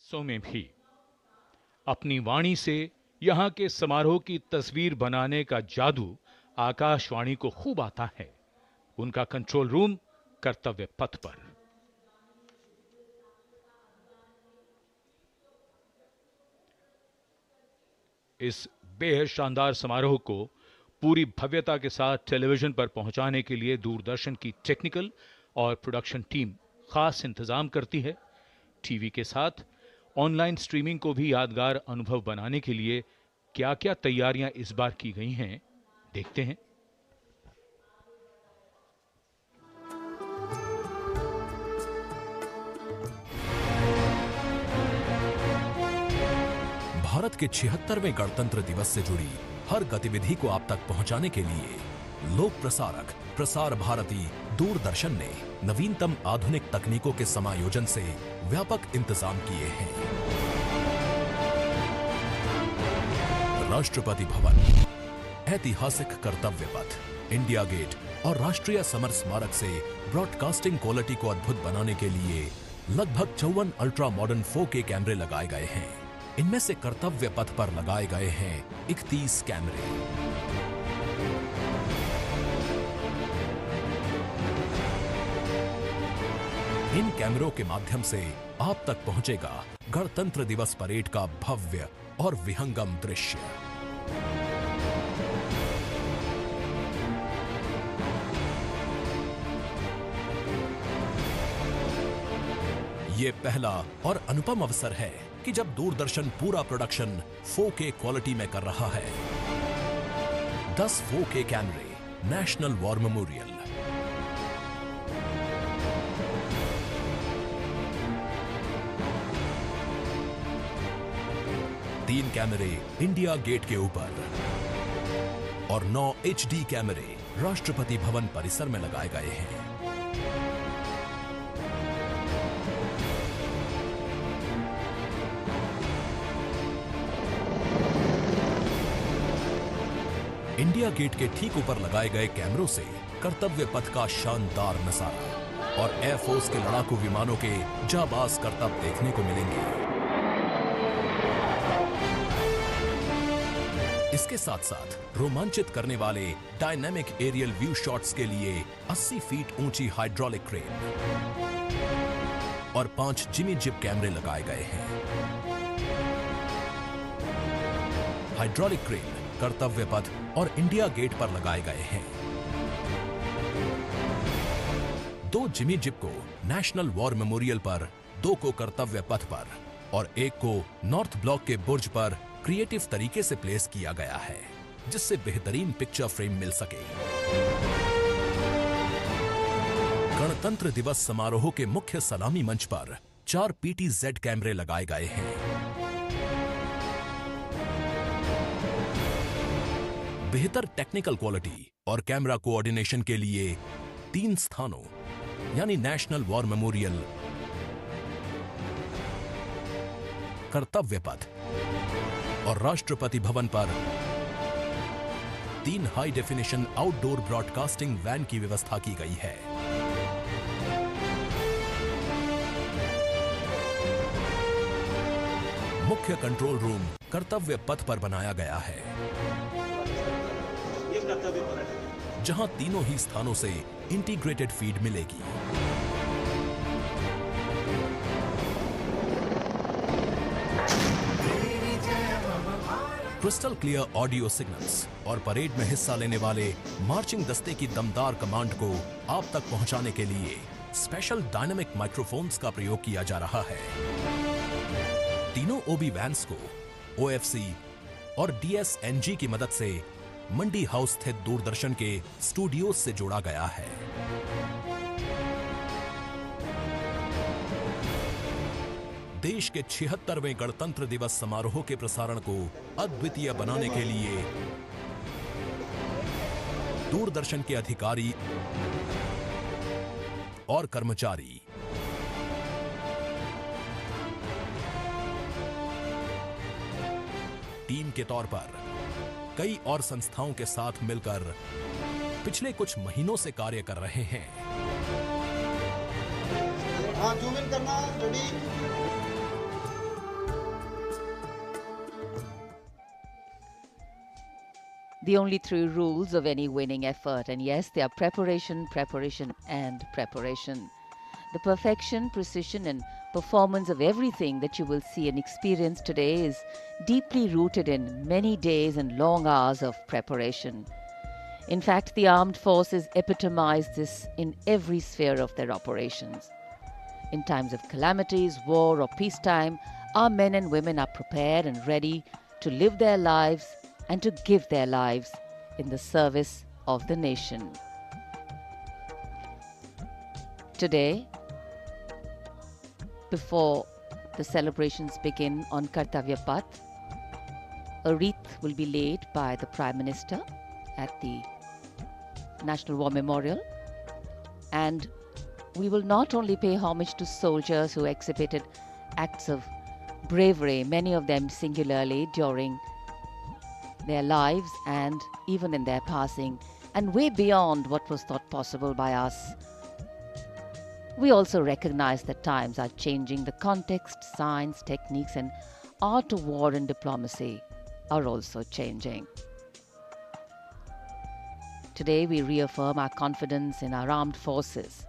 सो में भी अपनी वाणी से यहां के समारोह की तस्वीर बनाने का जादू आकाशवाणी को खूब आता है। उनका कंट्रोल रूम कर्तव्य पथ पर। इस बेहद शानदार समारोह को पूरी भव्यता के साथ टेलीविजन पर पहुंचाने के लिए दूरदर्शन की टेक्निकल और प्रोडक्शन टीम खास इंतजाम करती है। टीवी के साथ ऑनलाइन स्ट्रीमिंग को भी यादगार अनुभव बनाने के लिए क्या क्या तैयारियां इस बार की गई हैं, देखते हैं। भारत के 76वें गणतंत्र दिवस से जुड़ी हर गतिविधि को आप तक पहुंचाने के लिए लोक प्रसारक प्रसार भारती दूरदर्शन ने नवीनतम आधुनिक तकनीकों के समायोजन से व्यापक इंतजाम किए हैं। राष्ट्रपति भवन, ऐतिहासिक कर्तव्य पथ, इंडिया गेट और राष्ट्रीय समर स्मारक से ब्रॉडकास्टिंग क्वालिटी को अद्भुत बनाने के लिए लगभग 54 अल्ट्रा मॉडर्न 4K कैमरे लगाए गए हैं। इनमें से कर्तव्य पथ पर लगाए गए हैं 31 कैमरे। इन कैमरों के माध्यम से आप तक पहुंचेगा गणतंत्र दिवस परेड का भव्य और विहंगम दृश्य। ये पहला और अनुपम अवसर है कि जब दूरदर्शन पूरा प्रोडक्शन 4K क्वालिटी में कर रहा है। 10 4K कैमरे, नेशनल वॉर मेमोरियल। तीन कैमरे इंडिया गेट के ऊपर और 9 HD कैमरे राष्ट्रपति भवन परिसर में लगाए गए हैं। इंडिया गेट के ठीक ऊपर लगाए गए कैमरों से कर्तव्य पथ का शानदार नजारा और एयरफोर्स के लड़ाकू विमानों के जाबाज करतब देखने को मिलेंगे। इसके साथ साथ रोमांचित करने वाले डायनामिक एरियल व्यू शॉट्स के लिए 80 फीट ऊंची हाइड्रोलिक क्रेन और 5 जिमी जिप कैमरे लगाए गए हैं। हाइड्रोलिक क्रेन कर्तव्य पथ और इंडिया गेट पर लगाए गए हैं। 2 जिमी जिप को नेशनल वॉर मेमोरियल पर, 2 को कर्तव्य पथ पर और 1 को नॉर्थ ब्लॉक के बुर्ज पर क्रिएटिव तरीके से प्लेस किया गया है, जिससे बेहतरीन पिक्चर फ्रेम मिल सके। गणतंत्र दिवस समारोह के मुख्य सलामी मंच पर 4 PTZ कैमरे लगाए गए हैं। बेहतर टेक्निकल क्वालिटी और कैमरा कोऑर्डिनेशन के लिए 3 स्थानों यानी नेशनल वॉर मेमोरियल, कर्तव्य पथ और राष्ट्रपति भवन पर 3 high definition outdoor broadcasting van की व्यवस्था की गई है। मुख्य कंट्रोल रूम कर्तव्य पथ पर बनाया गया है, जहां तीनों ही स्थानों से इंटीग्रेटेड फीड मिलेगी। क्रिस्टल क्लियर ऑडियो सिग्नल्स और परेड में हिस्सा लेने वाले मार्चिंग दस्ते की दमदार कमांड को आप तक पहुंचाने के लिए स्पेशल डायनामिक माइक्रोफोन्स का प्रयोग किया जा रहा है। तीनों ओबी वैन्स को OFC और DSNG की मदद से मंडी हाउस स्थित दूरदर्शन के स्टूडियोज से जोड़ा गया है। देश के 76वें गणतंत्र दिवस समारोह के प्रसारण को अद्वितीय बनाने के लिए दूरदर्शन के अधिकारी और कर्मचारी टीम के तौर पर कई और संस्थाओं के साथ मिलकर पिछले कुछ महीनों से कार्य कर रहे हैं। the only true rules of any winning effort. And yes, they are preparation, preparation, and preparation. The perfection, precision, and performance of everything that you will see and experience today is deeply rooted in many days and long hours of preparation. In fact, the armed forces epitomize this in every sphere of their operations. In times of calamities, war, or peacetime, our men and women are prepared and ready to live their lives and to give their lives in the service of the nation. Today, before the celebrations begin on Kartavya Path, a wreath will be laid by the Prime Minister at the National War Memorial, and we will not only pay homage to soldiers who exhibited acts of bravery, many of them singularly during their lives and even in their passing, and way beyond what was thought possible by us. We also recognize that times are changing. The context, science, techniques, and art of war and diplomacy are also changing. Today, we reaffirm our confidence in our armed forces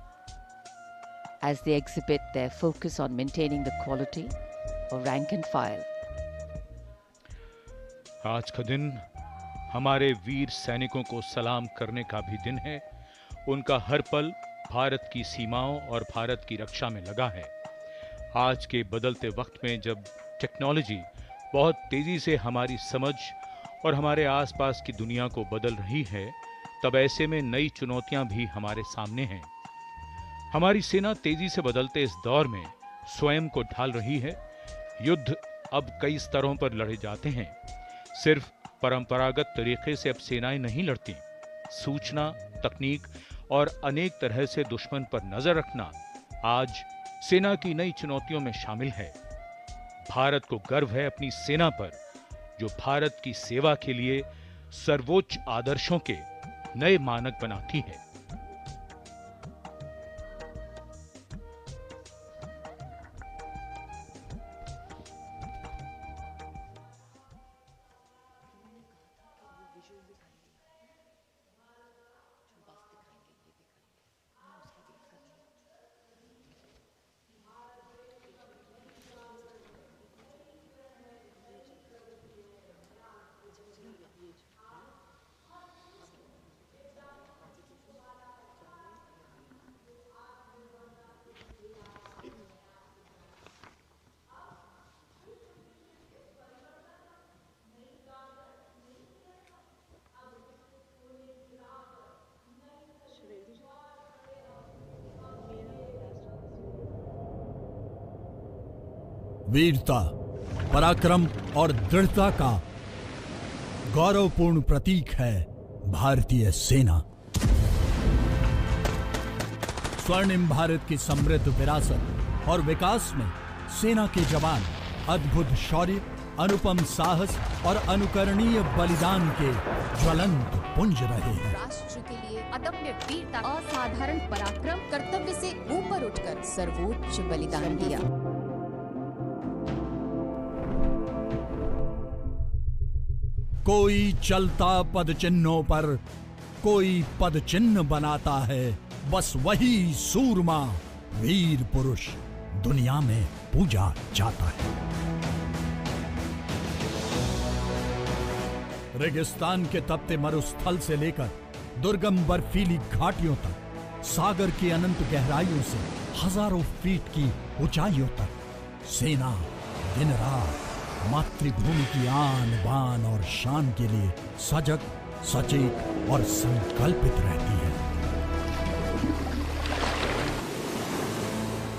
as they exhibit their focus on maintaining the quality of rank and file. आज का दिन हमारे वीर सैनिकों को सलाम करने का भी दिन है। उनका हर पल भारत की सीमाओं और भारत की रक्षा में लगा है। आज के बदलते वक्त में जब टेक्नोलॉजी बहुत तेजी से हमारी समझ और हमारे आसपास की दुनिया को बदल रही है, तब ऐसे में नई चुनौतियां भी हमारे सामने हैं। हमारी सेना तेजी से बदलते इस दौर में स्वयं को ढाल रही है। युद्ध अब कई स्तरों पर लड़े जाते हैं। सिर्फ परंपरागत तरीके से अब सेनाएं नहीं लड़ती। सूचना, तकनीक और अनेक तरह से दुश्मन पर नजर रखना आज सेना की नई चुनौतियों में शामिल है। भारत को गर्व है अपनी सेना पर, जो भारत की सेवा के लिए सर्वोच्च आदर्शों के नए मानक बनाती है। वीरता, पराक्रम और दृढ़ता का गौरवपूर्ण प्रतीक है भारतीय सेना। स्वर्णिम भारत की समृद्ध विरासत और विकास में सेना के जवान अद्भुत शौर्य, अनुपम साहस और अनुकरणीय बलिदान के ज्वलंत पुंज रहे हैं। राष्ट्र के लिए अदम्य वीरता, असाधारण पराक्रम, कर्तव्य से ऊपर उठकर सर्वोच्च बलिदान दिया। कोई चलता पद चिन्हों पर, कोई पद चिन्ह बनाता है, बस वही सूरमा वीर पुरुष दुनिया में पूजा जाता है। रेगिस्तान के तपते मरुस्थल से लेकर दुर्गम बर्फीली घाटियों तक, सागर की अनंत गहराइयों से हजारों फीट की ऊंचाइयों तक, सेना दिन रात मातृभूमि की आन बान और शान के लिए सजग, सचेत और संकल्पित रहती है।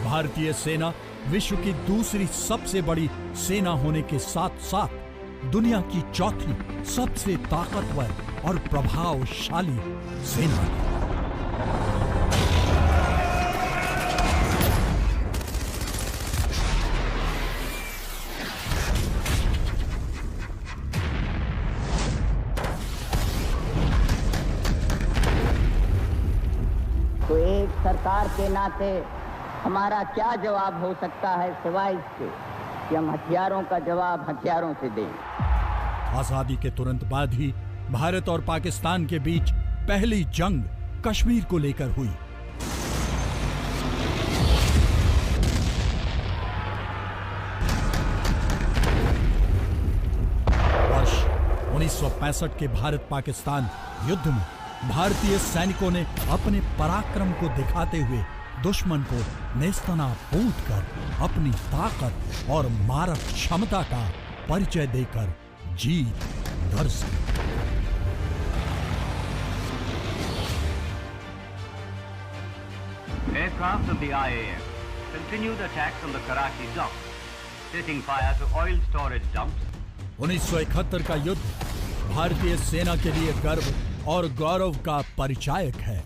भारतीय सेना विश्व की दूसरी सबसे बड़ी सेना होने के साथ साथ दुनिया की चौथी सबसे ताकतवर और प्रभावशाली सेना है। तो एक सरकार के नाते हमारा क्या जवाब हो सकता है सिवाय इसके कि हम हथियारों का जवाब हथियारों से दें। आजादी के तुरंत बाद ही भारत और पाकिस्तान के बीच पहली जंग कश्मीर को लेकर हुई। वर्ष 1965 के भारत पाकिस्तान युद्ध में भारतीय सैनिकों ने अपने पराक्रम को दिखाते हुए दुश्मन को नेस्तनाबूद कर अपनी ताकत और मारक क्षमता का परिचय देकर जीत दर्ज की। Aircraft of the IAF continued attacks on the Karachi docks, setting fire to oil storage dumps. 1971 का युद्ध भारतीय सेना के लिए गर्व और गौरव का परिचायक है।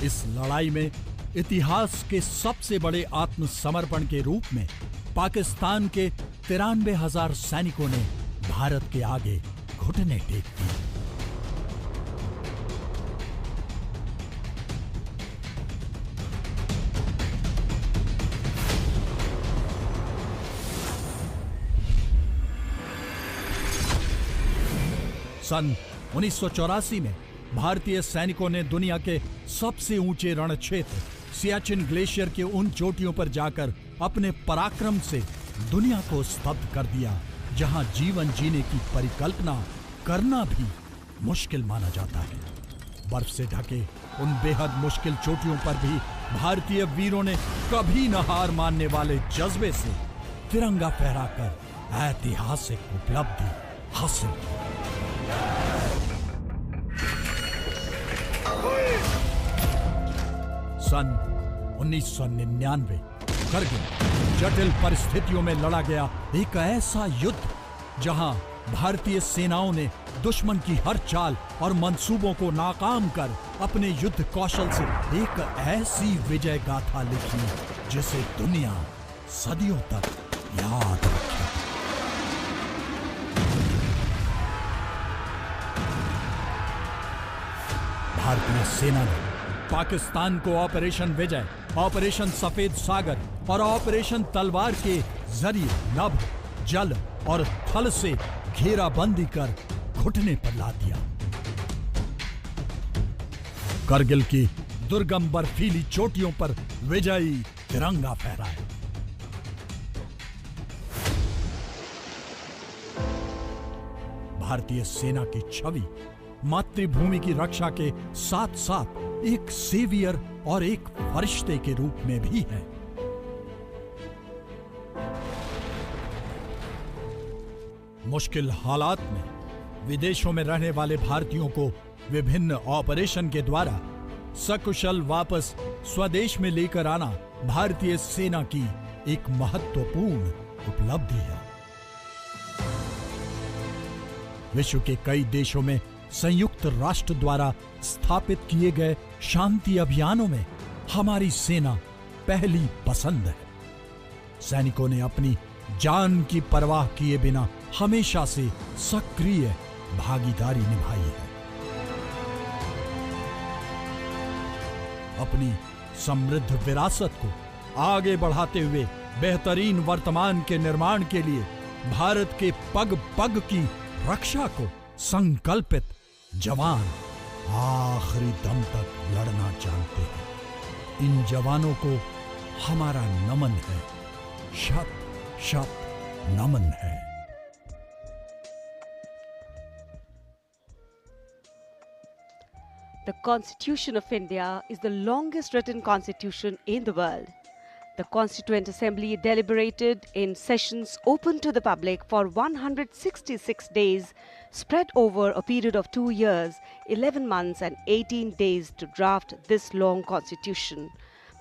इस लड़ाई में इतिहास के सबसे बड़े आत्मसमर्पण के रूप में पाकिस्तान के 93,000 सैनिकों ने भारत के आगे घुटने टेक दिए। सन 1984 में भारतीय सैनिकों ने दुनिया के सबसे ऊंचे रण क्षेत्र सियाचिन ग्लेशियर के उन चोटियों पर जाकर अपने पराक्रम से दुनिया को स्तब्ध कर दिया, जहां जीवन जीने की परिकल्पना करना भी मुश्किल माना जाता है। बर्फ से ढके उन बेहद मुश्किल चोटियों पर भी भारतीय वीरों ने कभी न हार मानने वाले जज्बे से तिरंगा फहराकर ऐतिहासिक उपलब्धि हासिल की। सन 1999 करगिल जटिल परिस्थितियों में लड़ा गया एक ऐसा युद्ध जहां भारतीय सेनाओं ने दुश्मन की हर चाल और मंसूबों को नाकाम कर अपने युद्ध कौशल से एक ऐसी विजय गाथा लिखी जिसे दुनिया सदियों तक याद रखे। भारतीय सेना ने पाकिस्तान को ऑपरेशन विजय, ऑपरेशन सफेद सागर और ऑपरेशन तलवार के जरिए नभ, जल और थल से घेराबंदी कर घुटने पर ला दिया। करगिल की दुर्गम बर्फीली चोटियों पर विजयी तिरंगा फहराया। भारतीय सेना की छवि मातृभूमि की रक्षा के साथ साथ एक सेवियर और एक फरिश्ते के रूप में भी है। मुश्किल हालात में विदेशों में रहने वाले भारतीयों को विभिन्न ऑपरेशन के द्वारा सकुशल वापस स्वदेश में लेकर आना भारतीय सेना की एक महत्वपूर्ण उपलब्धि है। विश्व के कई देशों में संयुक्त राष्ट्र द्वारा स्थापित किए गए शांति अभियानों में हमारी सेना पहली पसंद है। सैनिकों ने अपनी जान की परवाह किए बिना हमेशा से सक्रिय भागीदारी निभाई है। अपनी समृद्ध विरासत को आगे बढ़ाते हुए बेहतरीन वर्तमान के निर्माण के लिए भारत के पग पग की रक्षा को संकल्पित जवान आखिरी दम तक लड़ना जानते हैं। इन जवानों को हमारा नमन है, शत शत नमन है। The Constitution of India is the longest written constitution in the world. The Constituent Assembly deliberated in sessions open to the public for 166 days, spread over a period of 2 years, 11 months and 18 days to draft this long constitution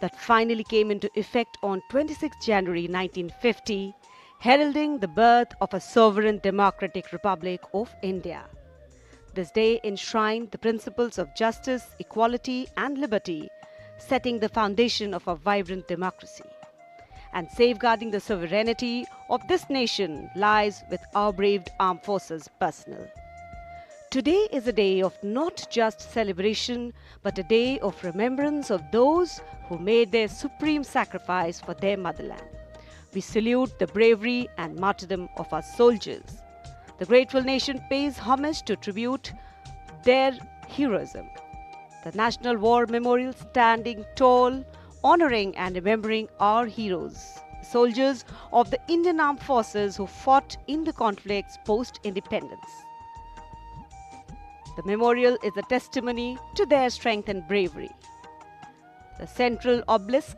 that finally came into effect on 26 January 1950, heralding the birth of a sovereign democratic republic of India. This day enshrined the principles of justice, equality and liberty, setting the foundation of a vibrant democracy. And safeguarding the sovereignty of this nation lies with our brave armed forces personnel. Today is a day of not just celebration, but a day of remembrance of those who made their supreme sacrifice for their motherland. We salute the bravery and martyrdom of our soldiers. The grateful nation pays homage to tribute their heroism. The National War Memorial standing tall, honoring and remembering our heroes, soldiers of the Indian Armed Forces who fought in the conflicts post-independence. The memorial is a testimony to their strength and bravery. The central obelisk,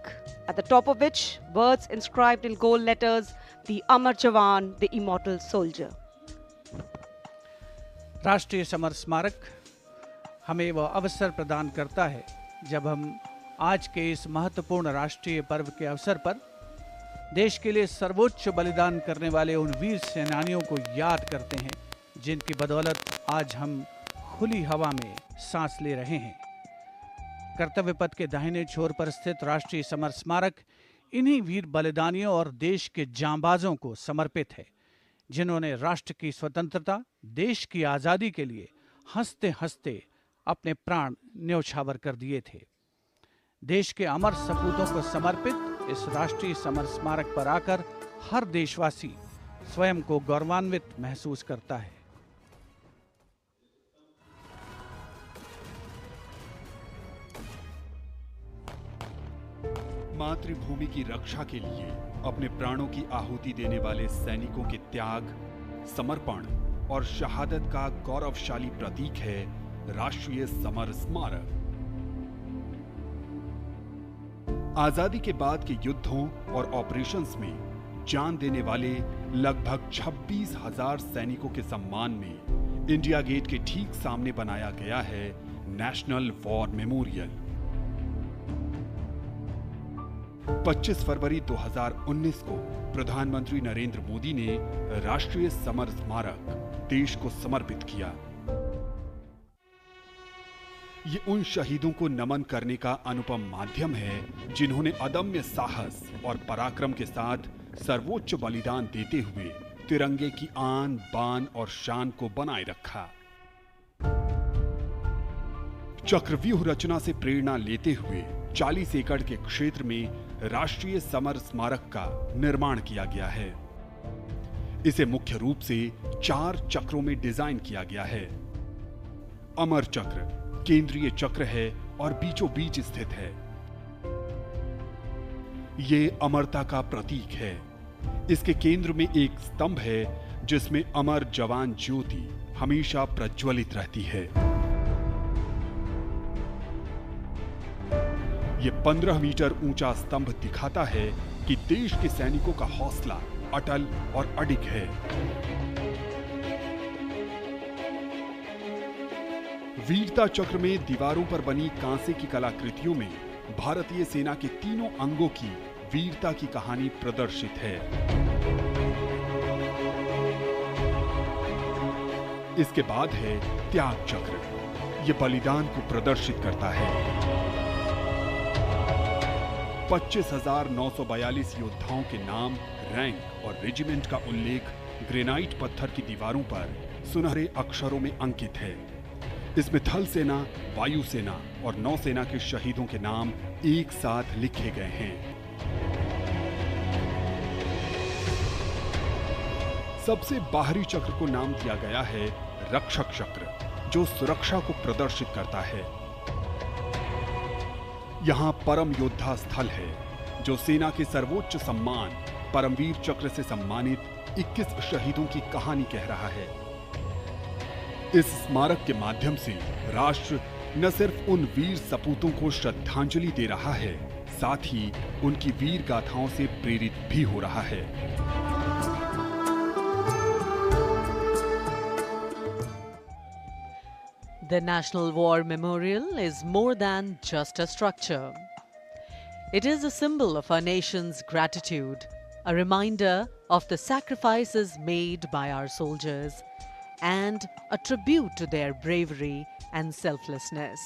at the top of which words inscribed in gold letters, "The Amar Jawan, the Immortal Soldier." राष्ट्रीय summer स्मारक हमें वह अवसर प्रदान करता है जब हम आज के इस महत्वपूर्ण राष्ट्रीय पर्व के अवसर पर देश के लिए सर्वोच्च बलिदान करने वाले उन वीर सेनानियों को याद करते हैं, जिनकी बदौलत आज हम खुली हवा में सांस ले रहे हैं। कर्तव्य पथ के दाहिने छोर पर स्थित राष्ट्रीय समर स्मारक इन्हीं वीर बलिदानियों और देश के जांबाजों को समर्पित है, जिन्होंने राष्ट्र की स्वतंत्रता, देश की आज़ादी के लिए हंसते हंसते अपने प्राण न्यौछावर कर दिए थे। देश के अमर सपूतों को समर्पित इस राष्ट्रीय समर स्मारक पर आकर हर देशवासी स्वयं को गौरवान्वित महसूस करता है। मातृभूमि की रक्षा के लिए अपने प्राणों की आहुति देने वाले सैनिकों के त्याग, समर्पण और शहादत का गौरवशाली प्रतीक है राष्ट्रीय समर स्मारक। आजादी के बाद के युद्धों और ऑपरेशंस में जान देने वाले लगभग 26,000 सैनिकों के सम्मान में इंडिया गेट के ठीक सामने बनाया गया है नेशनल वॉर मेमोरियल। 25 फरवरी 2019 को प्रधानमंत्री नरेंद्र मोदी ने राष्ट्रीय समर स्मारक देश को समर्पित किया। ये उन शहीदों को नमन करने का अनुपम माध्यम है जिन्होंने अदम्य साहस और पराक्रम के साथ सर्वोच्च बलिदान देते हुए तिरंगे की आन बान और शान को बनाए रखा। चक्रव्यूह रचना से प्रेरणा लेते हुए 40 एकड़ के क्षेत्र में राष्ट्रीय समर स्मारक का निर्माण किया गया है। इसे मुख्य रूप से 4 चक्रों में डिजाइन किया गया है। अमर चक्र केंद्रीय चक्र है और बीचों बीच स्थित है। ये अमरता का प्रतीक है। इसके केंद्र में एक स्तंभ है जिसमें अमर जवान ज्योति हमेशा प्रज्वलित रहती है। ये 15 मीटर ऊंचा स्तंभ दिखाता है कि देश के सैनिकों का हौसला अटल और अडिग है। वीरता चक्र में दीवारों पर बनी कांसे की कलाकृतियों में भारतीय सेना के तीनों अंगों की वीरता की कहानी प्रदर्शित है। इसके बाद है त्याग चक्र। यह बलिदान को प्रदर्शित करता है। 25,942 योद्धाओं के नाम, रैंक और रेजिमेंट का उल्लेख ग्रेनाइट पत्थर की दीवारों पर सुनहरे अक्षरों में अंकित है। इसमें थल सेना, वायु सेना और नौसेना के शहीदों के नाम एक साथ लिखे गए हैं। सबसे बाहरी चक्र को नाम दिया गया है रक्षक चक्र, जो सुरक्षा को प्रदर्शित करता है। यहां परम योद्धा स्थल है, जो सेना के सर्वोच्च सम्मान परमवीर चक्र से सम्मानित 21 शहीदों की कहानी कह रहा है। इस स्मारक के माध्यम से राष्ट्र न सिर्फ उन वीर सपूतों को श्रद्धांजलि दे रहा है, साथ ही उनकी वीर गाथाओं से प्रेरित भी हो रहा है। The National War Memorial is more than just a structure. It is a symbol of our nation's gratitude, a reminder of the sacrifices made by our soldiers, and a tribute to their bravery and selflessness.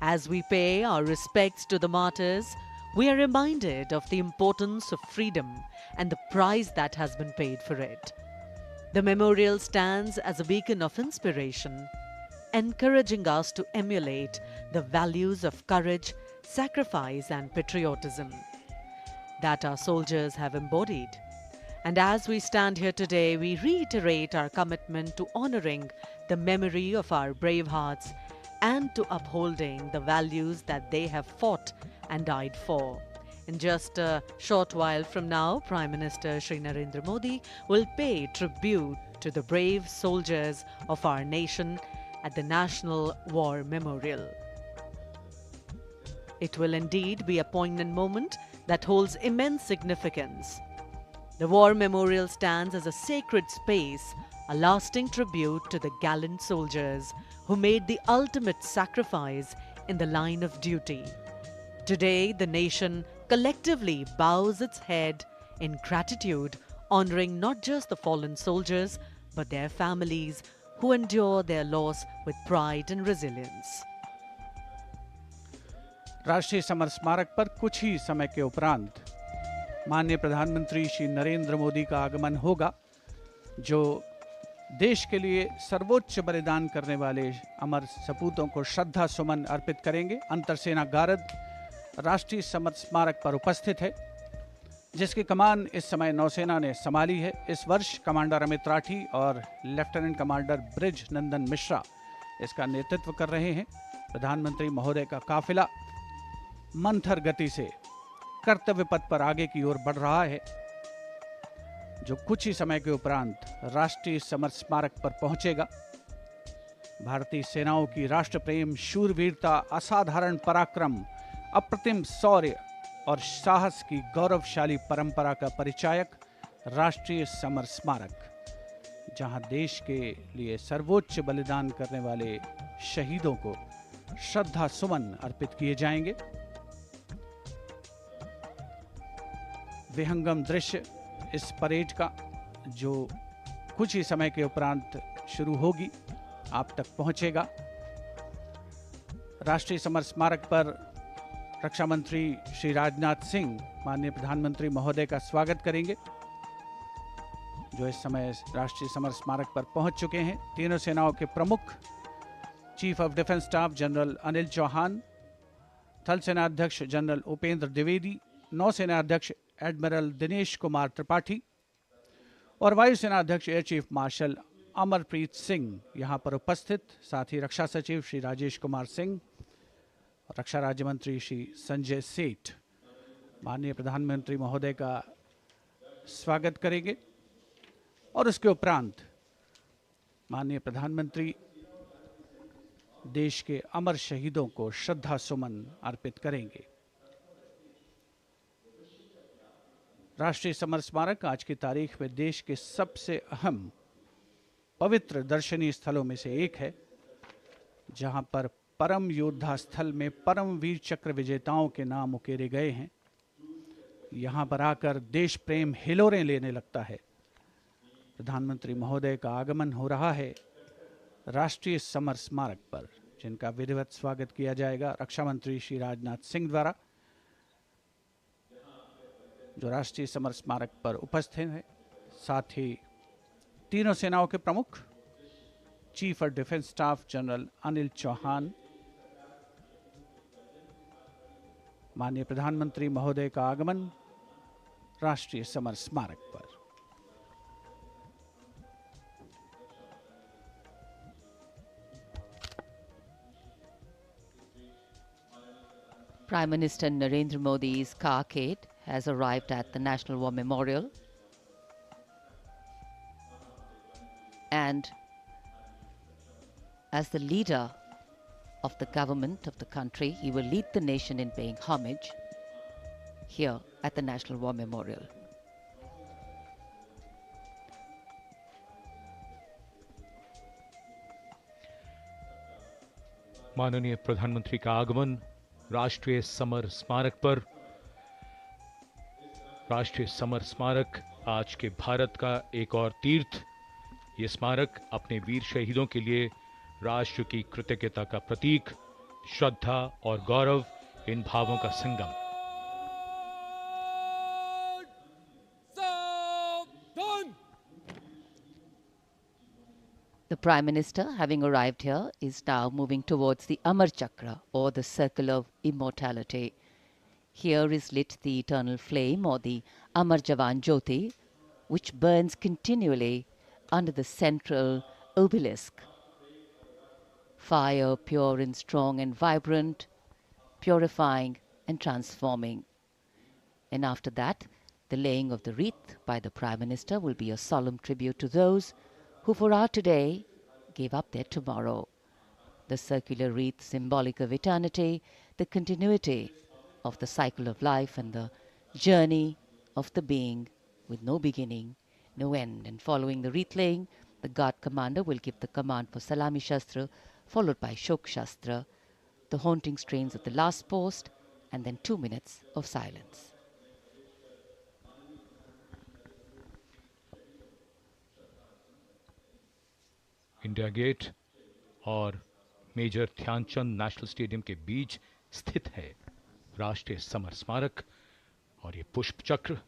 As we pay our respects to the martyrs, we are reminded of the importance of freedom and the price that has been paid for it. The memorial stands as a beacon of inspiration, encouraging us to emulate the values of courage, sacrifice, and patriotism that our soldiers have embodied. And as we stand here today, we reiterate our commitment to honoring the memory of our brave hearts and to upholding the values that they have fought and died for. In just a short while from now, Prime Minister Shri Narendra Modi will pay tribute to the brave soldiers of our nation at the National War Memorial. It will indeed be a poignant moment that holds immense significance. The War Memorial stands as a sacred space, a lasting tribute to the gallant soldiers who made the ultimate sacrifice in the line of duty. Today, the nation collectively bows its head in gratitude, honoring not just the fallen soldiers, but their families who endure their loss with pride and resilience. राष्ट्रीय summer स्मारक पर कुछ ही समय के उपरांत माननीय प्रधानमंत्री श्री नरेंद्र मोदी का आगमन होगा, जो देश के लिए सर्वोच्च बलिदान करने वाले अमर सपूतों को श्रद्धा सुमन अर्पित करेंगे। अंतरसेना गारद राष्ट्रीय समर स्मारक पर उपस्थित है, जिसकी कमान इस समय नौसेना ने संभाली है। इस वर्ष कमांडर अमित राठी और लेफ्टिनेंट कमांडर ब्रिज नंदन मिश्रा इसका नेतृत्व कर रहे हैं। प्रधानमंत्री महोदय का काफिला मंथर गति से कर्तव्य पथ पर आगे की ओर बढ़ रहा है, जो कुछ ही समय के उपरांत राष्ट्रीय समर स्मारक पर पहुंचेगा। भारतीय सेनाओं की राष्ट्र प्रेम, शूरवीरता, असाधारण पराक्रम, अप्रतिम शौर्य और साहस की गौरवशाली परंपरा का परिचायक राष्ट्रीय समर स्मारक, जहां देश के लिए सर्वोच्च बलिदान करने वाले शहीदों को श्रद्धा सुमन अर्पित किए जाएंगे। विहंगम दृश्य इस परेड का, जो कुछ ही समय के उपरांत शुरू होगी, आप तक पहुंचेगा। राष्ट्रीय समर स्मारक पर रक्षा मंत्री श्री राजनाथ सिंह माननीय प्रधानमंत्री महोदय का स्वागत करेंगे, जो इस समय राष्ट्रीय समर स्मारक पर पहुंच चुके हैं। तीनों सेनाओं के प्रमुख chief of defence staff general Anil Chauhan, थल सेना अध्यक्ष जनरल उपेंद्र द्विवेदी, नौसेना अध्यक्ष एडमिरल दिनेश कुमार त्रिपाठी और वायुसेना अध्यक्ष air chief marshal Amarpreet Singh यहाँ पर उपस्थित। साथ ही रक्षा सचिव श्री राजेश कुमार सिंह, रक्षा राज्य मंत्री श्री संजय सेठ माननीय प्रधानमंत्री महोदय का स्वागत करेंगे और उसके उपरांत माननीय प्रधानमंत्री देश के अमर शहीदों को श्रद्धा सुमन अर्पित करेंगे। राष्ट्रीय समर स्मारक आज की तारीख में देश के सबसे अहम पवित्र दर्शनीय स्थलों में से एक है, जहां पर परम योद्धा स्थल में परम वीर चक्र विजेताओं के नाम उकेरे गए हैं। यहां पर आकर देश प्रेम हिलोरें लेने लगता है। प्रधानमंत्री महोदय का आगमन हो रहा है राष्ट्रीय समर स्मारक पर, जिनका विधिवत स्वागत किया जाएगा रक्षा मंत्री श्री राजनाथ सिंह द्वारा, जो राष्ट्रीय समर स्मारक पर उपस्थित हैं। साथ ही तीनों सेनाओं के प्रमुख chief of defence staff general Anil Chauhan माननीय प्रधानमंत्री महोदय का आगमन राष्ट्रीय समर स्मारक पर। Prime Minister Narendra Modi's carcade has arrived at the National War Memorial, and as the leader of the government of the country, he will lead the nation in paying homage here at the National War Memorial. माननीय प्रधानमंत्री का आगमन राष्ट्रीय summer स्मारक पर। राष्ट्रीय summer स्मारक आज के भारत का एक और तीर्थ। ये स्मारक अपने वीर शहीदों के लिए राष्ट्र की कृतज्ञता का प्रतीक, श्रद्धा और गौरव, इन भावों का संगम। The Prime Minister, having arrived here, is now moving towards the Amar Chakra, or the Circle of Immortality. Here is lit the eternal flame, or the Amar Jawan Jyoti, which burns continually under the central obelisk. Fire pure and strong and vibrant, purifying and transforming. And after that, the laying of the wreath by the Prime Minister will be a solemn tribute to those who for our today gave up their tomorrow. The circular wreath, symbolic of eternity, the continuity of the cycle of life and the journey of the being with no beginning, no end. And following the wreath laying, the guard commander will give the command for Salami Shastra, followed by Shok Shastra, the haunting strains of the last post, and then 2 minutes of silence. India Gate और Major Dhyan Chand National Stadium के बीच स्थित है राष्ट्रीय summer स्मारक और ये पुष्प चक्र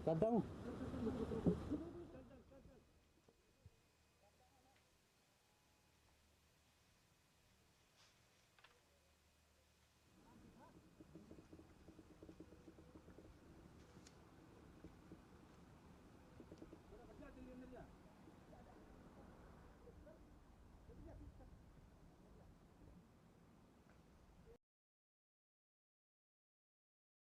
करता हूँ।